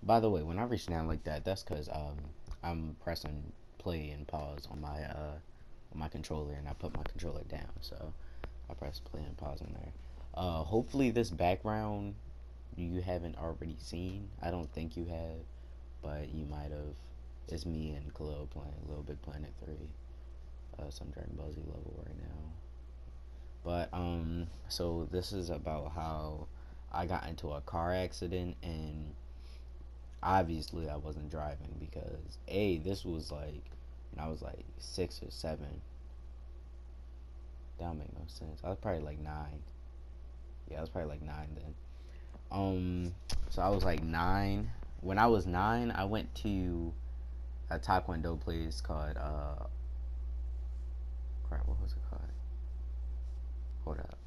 By the way, when I reach down like that, that's because I'm pressing play and pause on my controller, and I put my controller down. So I press play and pause in there. Hopefully this background you haven't already seen. I don't think you have, but you might have. It's me and Khalil playing Little Big Planet 3. Some Dragon Ball Z level right now. But so this is about how I got into a car accident, and obviously I wasn't driving because this was like when I was like 6 or 7. That don't make no sense. I was probably like 9. Yeah, I was probably like 9 then. So I was like 9. When I was 9, I went to a taekwondo place called crap. What was it called? Hold up.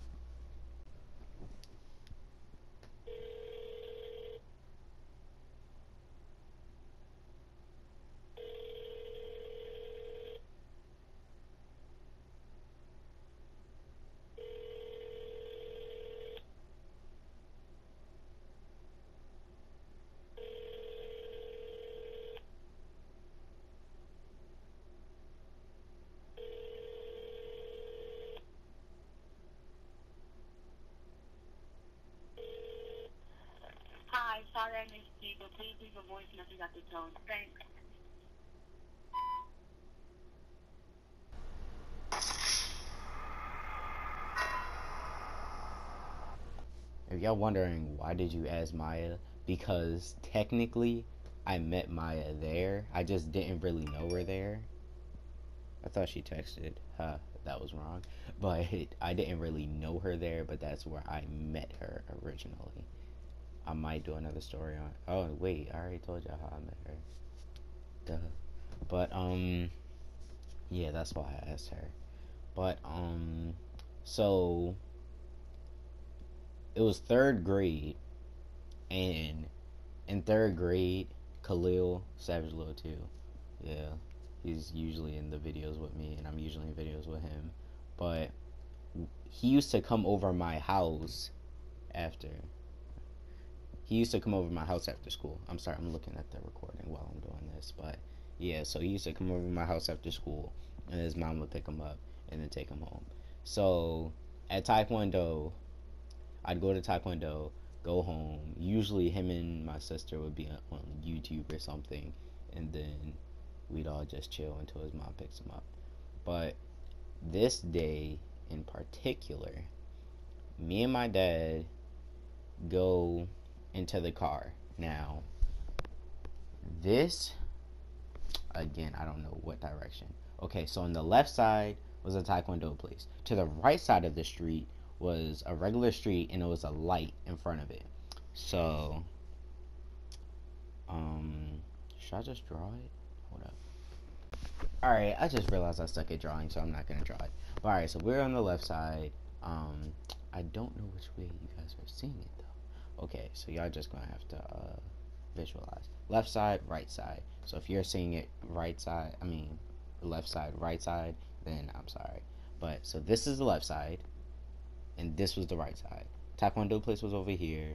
Hi, sorry I missed you, but please leave a voice message at the tone. Thanks. If y'all wondering why did you ask Maya, because technically I met Maya there. I just didn't really know her there. I thought she texted. Huh, that was wrong. But I didn't really know her there, but that's where I met her originally. I might do another story on. Oh wait, I already told y'all how I met her. Duh. But yeah, that's why I asked her. But so it was third grade, and in third grade, Khalil Savage Lil too. Yeah, he's usually in the videos with me, and I'm usually in videos with him. But he used to come over my house after. He used to come over my house after school. I'm sorry, I'm looking at the recording while I'm doing this, but yeah. So he used to come over my house after school, and his mom would pick him up and then take him home. So at Taekwondo, I'd go to Taekwondo, go home. Usually, him and my sister would be on YouTube or something, and then we'd all just chill until his mom picks him up. But this day in particular, me and my dad go into the car. Now, this, again, I don't know what direction. Okay, so on the left side was a Taekwondo place. To the right side of the street was a regular street, and it was a light in front of it. So, should I just draw it? Hold up. Alright, I just realized I suck at drawing, so I'm not gonna draw it. But alright, so we're on the left side. I don't know which way you guys are seeing it though. Okay, so y'all just gonna have to visualize. Left side, right side. So if you're seeing it right side, I mean left side, right side, then I'm sorry. But so this is the left side, and this was the right side. Taekwondo place was over here.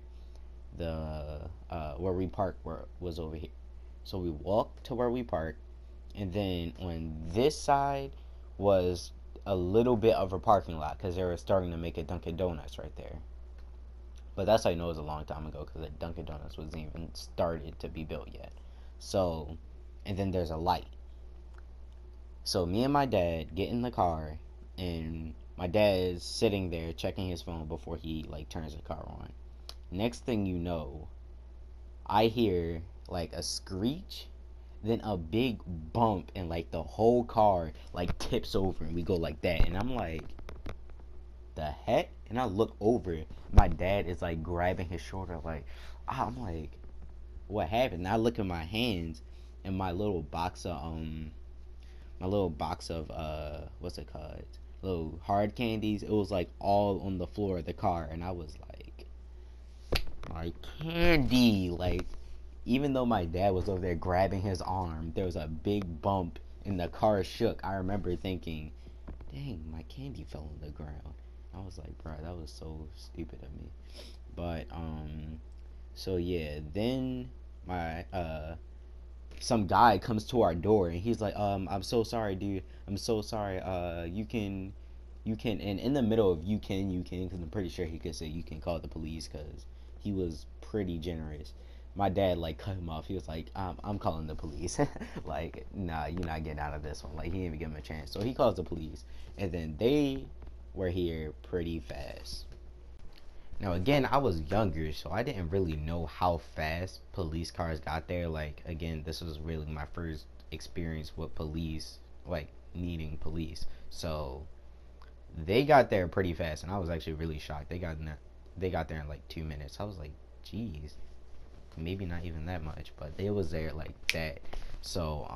The where we parked was over here. So we walked to where we parked, and then on this side was a little bit of a parking lot because they were starting to make a Dunkin' Donuts right there. But that's how I know it was a long time ago because the Dunkin' Donuts wasn't even started to be built yet. So, and then there's a light. So me and my dad get in the car, and my dad is sitting there checking his phone before he like turns the car on. Next thing you know, I hear like a screech, then a big bump, and like the whole car like tips over, and we go like that, and I'm like, the heck? And I look over, my dad is like grabbing his shoulder, like, I'm like, what happened? And I look at my hands, and my little box of what's it called? Little hard candies. It was like all on the floor of the car, and I was like, my candy, like even though my dad was over there grabbing his arm, there was a big bump and the car shook. I remember thinking, dang, my candy fell on the ground. I was like, bro, that was so stupid of me. But so yeah, then my some guy comes to our door and he's like, I'm so sorry, dude. I'm so sorry. You can, and in the middle of you can, because I'm pretty sure he could say you can call the police, because he was pretty generous. My dad like cut him off. He was like, I'm calling the police. Like, nah, you're not getting out of this one. Like, he didn't even give him a chance. So he calls the police, and then they were here pretty fast. Now again, I was younger, so I didn't really know how fast police cars got there. Like, again, this was really my first experience with police, like needing police. So they got there pretty fast, and I was actually really shocked. They got there in like 2 minutes. I was like, geez, maybe not even that much, but they was there like that. So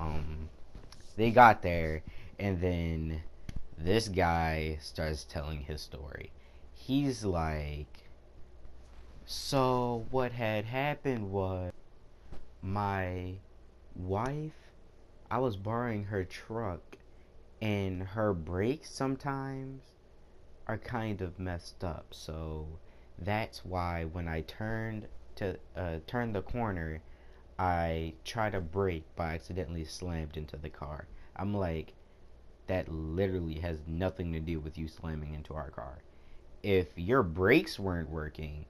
they got there, and then this guy starts telling his story. He's like, so what had happened was my wife, I was borrowing her truck, and her brakes sometimes are kind of messed up. So that's why when I turn the corner, I try to brake but accidentally slammed into the car. I'm like, that literally has nothing to do with you slamming into our car. If your brakes weren't working,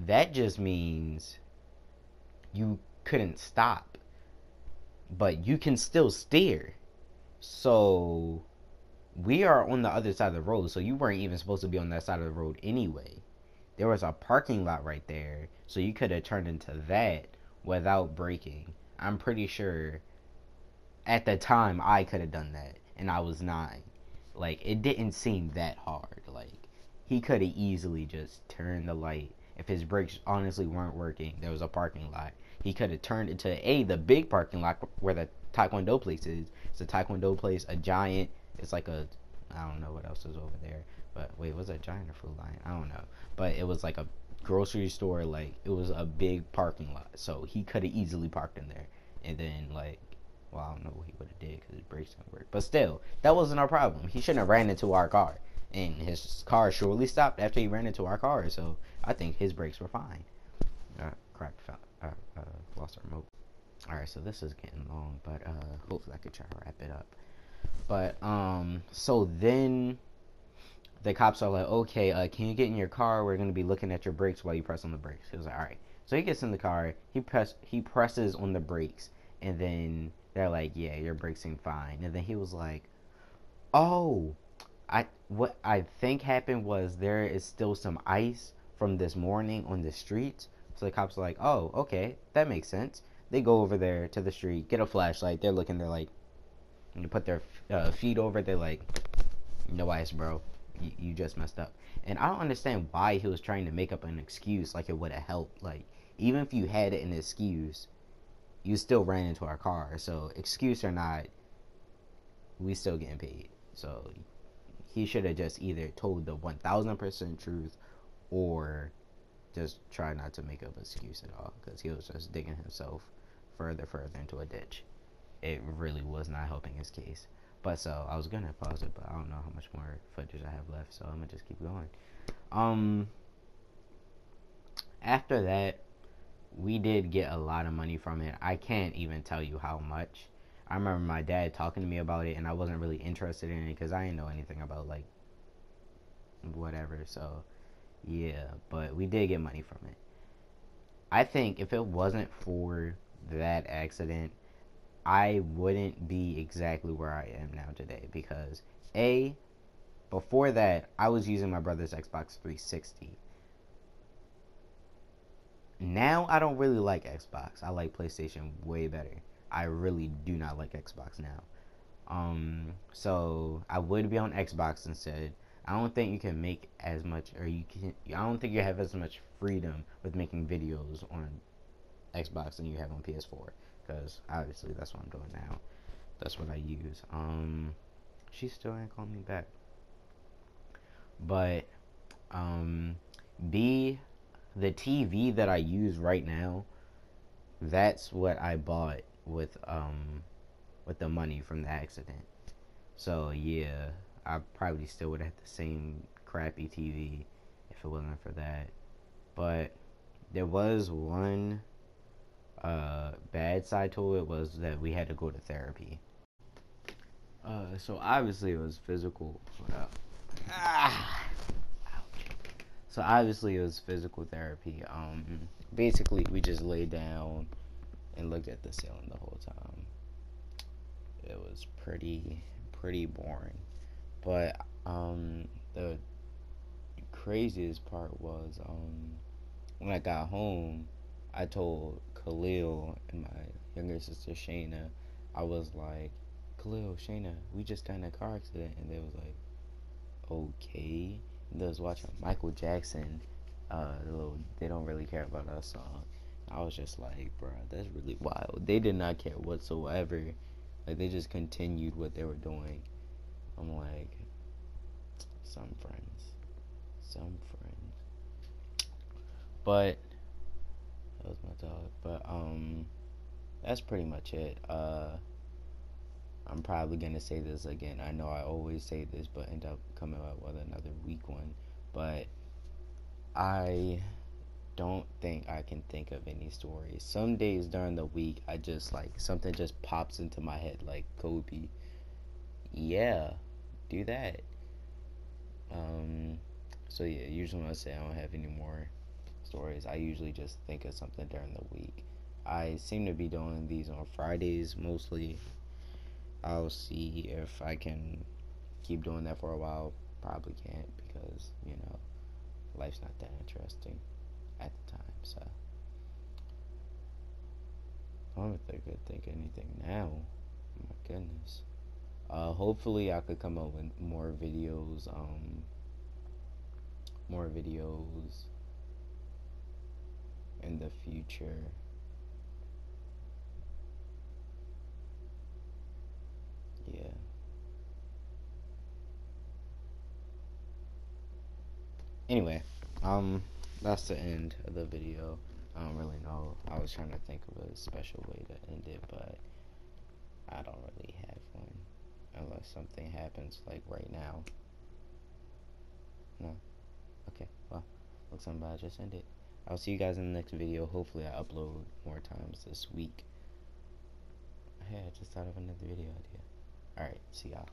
that just means you couldn't stop, but you can still steer. So we are on the other side of the road, so you weren't even supposed to be on that side of the road anyway. There was a parking lot right there, so you could have turned into that without braking. I'm pretty sure at the time I could have done that, and I was 9. Like, it didn't seem that hard. Like, he could have easily just turned the light. If his brakes honestly weren't working, there was a parking lot. He could have turned into the big parking lot where the Taekwondo place is. It's a Taekwondo place, a giant. It's like I don't know what else is over there. But wait, was it a giant or Food Lion? I don't know. But it was like a grocery store. Like, it was a big parking lot. So he could have easily parked in there. And then, like, well, I don't know what he would have did because his brakes didn't work. But still, that wasn't our problem. He shouldn't have ran into our car. And his car surely stopped after he ran into our car. So I think his brakes were fine. Crap, lost our remote. Alright, so this is getting long, but hopefully I could try to wrap it up. But so then the cops are like, okay, can you get in your car? We're gonna be looking at your brakes while you press on the brakes. He was like, all right. So he gets in the car. He presses on the brakes, and then they're like, yeah, your brakes seem fine. And then he was like, oh, what I think happened was there is still some ice from this morning on the streets. So the cops are like, oh, okay, that makes sense. They go over there to the street, get a flashlight. They're looking. They're like, you put their feet over. They're like, no ice, bro. You just messed up. And I don't understand why he was trying to make up an excuse like it would have helped. Like, even if you had an excuse, you still ran into our car. So excuse or not, we still getting paid. So he should have just either told the 1000% truth or just try not to make up an excuse at all, because he was just digging himself further into a ditch. It really was not helping his case. But so I was gonna pause it, but I don't know how much more footage I have left, so I'm gonna just keep going. After that, we did get a lot of money from it. I can't even tell you how much. I remember my dad talking to me about it, and I wasn't really interested in it because I didn't know anything about, like, whatever. So yeah, but we did get money from it. I think if it wasn't for that accident, I wouldn't be exactly where I am now today, because before that, I was using my brother's Xbox 360. Now I don't really like Xbox. I like PlayStation way better. I really do not like Xbox now. So I would be on Xbox instead. I don't think you can make as much, or I don't think you have as much freedom with making videos on Xbox than you have on PS4, because obviously that's what I'm doing now. That's what I use. She still ain't calling me back. But B, the TV that I use right now, that's what I bought with the money from the accident. So yeah, I probably still would have the same crappy TV if it wasn't for that. But there was one bad side to it was that we had to go to therapy. So obviously it was physical. What up? Ah! So obviously it was physical therapy. Basically we just laid down and looked at the ceiling the whole time. It was pretty boring. But the craziest part was when I got home, I told Khalil and my younger sister Shayna, I was like, Khalil, Shayna, we just got in a car accident, and they was like, okay. And they was watching Michael Jackson, the little "They Don't Really Care About Us" song. I was just like, bruh, that's really wild. They did not care whatsoever. Like, they just continued what they were doing. I'm like, some friends. But that was my dog. But that's pretty much it. I'm probably gonna say this again. I know I always say this, but end up coming up with another weak one. But I don't think I can think of any stories. Some days during the week, I just like something just pops into my head, like Kobe. Yeah, do that. So yeah, usually when I say I don't have any more stories, I usually just think of something during the week. I seem to be doing these on Fridays mostly. I'll see if I can keep doing that for a while. Probably can't because, life's not that interesting at the time. So I don't think I could think of anything now. Oh my goodness. Hopefully I could come up with more videos. More videos in the future. Yeah. Anyway, that's the end of the video. I don't really know. I was trying to think of a special way to end it, but I don't really have one. Unless something happens like right now. No. Okay, well, looks like I just ended. I'll see you guys in the next video. Hopefully I upload more times this week. Hey, I just thought of another video idea. Alright, see y'all.